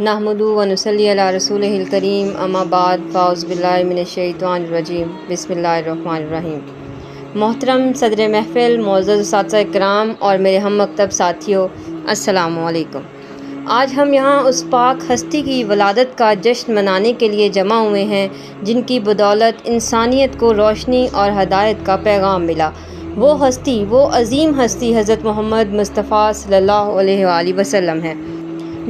نحمدہ و نصلی علی رسولہ الکریم اما بعد فاعوذ باللہ من الشیطان الرجیم بسم اللہ الرحمن الرحیم۔ محترم صدر محفل، معزز اساتذہ کرام اور میرے ہم مکتب ساتھیوں، السلام علیکم۔ آج ہم یہاں اس پاک ہستی کی ولادت کا جشن منانے کے لیے جمع ہوئے ہیں جن کی بدولت انسانیت کو روشنی اور ہدایت کا پیغام ملا۔ وہ ہستی، وہ عظیم ہستی حضرت محمد مصطفیٰ صلی اللہ علیہ وآلہ وسلم ہے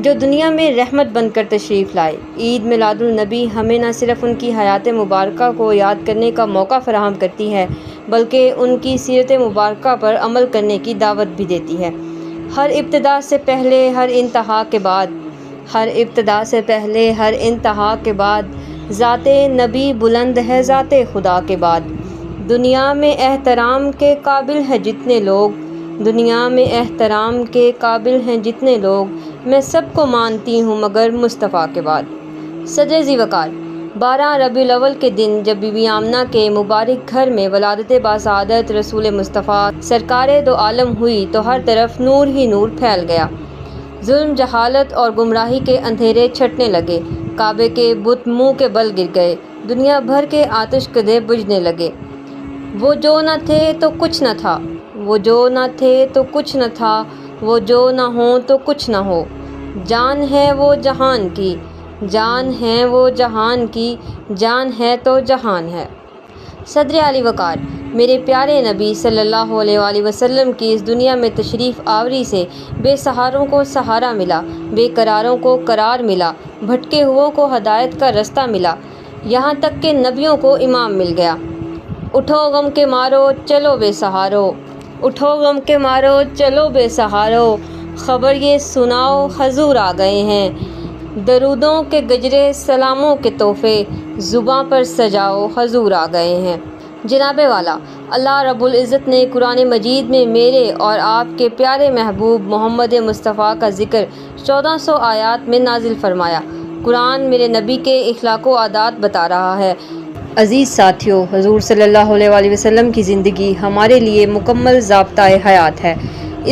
جو دنیا میں رحمت بن کر تشریف لائے۔ عید میلاد النبی ہمیں نہ صرف ان کی حیات مبارکہ کو یاد کرنے کا موقع فراہم کرتی ہے بلکہ ان کی سیرت مبارکہ پر عمل کرنے کی دعوت بھی دیتی ہے۔ ہر ابتدا سے پہلے ہر انتہا کے بعد، ہر ابتدا سے پہلے ہر انتہا کے بعد، ذات نبی بلند ہے ذات خدا کے بعد۔ دنیا میں احترام کے قابل ہیں جتنے لوگ، دنیا میں احترام کے قابل ہیں جتنے لوگ، میں سب کو مانتی ہوں مگر مصطفیٰ کے بعد۔ صدر ذی وقار، 12 ربیع الاول کے دن جب بی بی آمنہ کے مبارک گھر میں ولادت باسعادت رسول مصطفیٰ سرکار دو عالم ہوئی تو ہر طرف نور ہی نور پھیل گیا۔ ظلم، جہالت اور گمراہی کے اندھیرے چھٹنے لگے، کعبے کے بت منہ کے بل گر گئے، دنیا بھر کے آتش کدے بجھنے لگے۔ وہ جو نہ تھے تو کچھ نہ تھا، وہ جو نہ تھے تو کچھ نہ تھا، وہ جو نہ ہوں تو کچھ نہ ہو۔ جان ہے وہ جہان کی، جان ہے وہ جہان کی، جان ہے تو جہان ہے۔ صدر علی وقار، میرے پیارے نبی صلی اللہ علیہ وآلہ وسلم کی اس دنیا میں تشریف آوری سے بے سہاروں کو سہارا ملا، بے قراروں کو قرار ملا، بھٹکے ہوئوں کو ہدایت کا رستہ ملا، یہاں تک کہ نبیوں کو امام مل گیا۔ اٹھو غم کے مارو چلو بے سہارو، اٹھو غم کے مارو چلو بے سہارو، خبر یہ سناؤ حضور آ گئے ہیں۔ درودوں کے گجرے، سلاموں کے تحفے، زباں پر سجاؤ حضور آ گئے ہیں۔ جناب والا، اللہ رب العزت نے قرآن مجید میں میرے اور آپ کے پیارے محبوب محمد مصطفیٰ کا ذکر 1400 آیات میں نازل فرمایا۔ قرآن میرے نبی کے اخلاق و عادات بتا رہا ہے۔ عزیز ساتھیوں، حضور صلی اللہ علیہ وآلہ وسلم کی زندگی ہمارے لیے مکمل ضابطۂ حیات ہے۔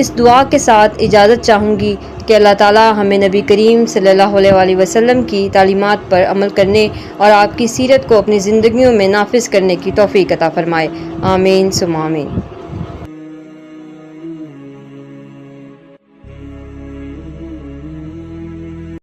اس دعا کے ساتھ اجازت چاہوں گی کہ اللہ تعالیٰ ہمیں نبی کریم صلی اللہ علیہ وآلہ وسلم کی تعلیمات پر عمل کرنے اور آپ کی سیرت کو اپنی زندگیوں میں نافذ کرنے کی توفیق عطا فرمائے۔ آمین ثم آمین۔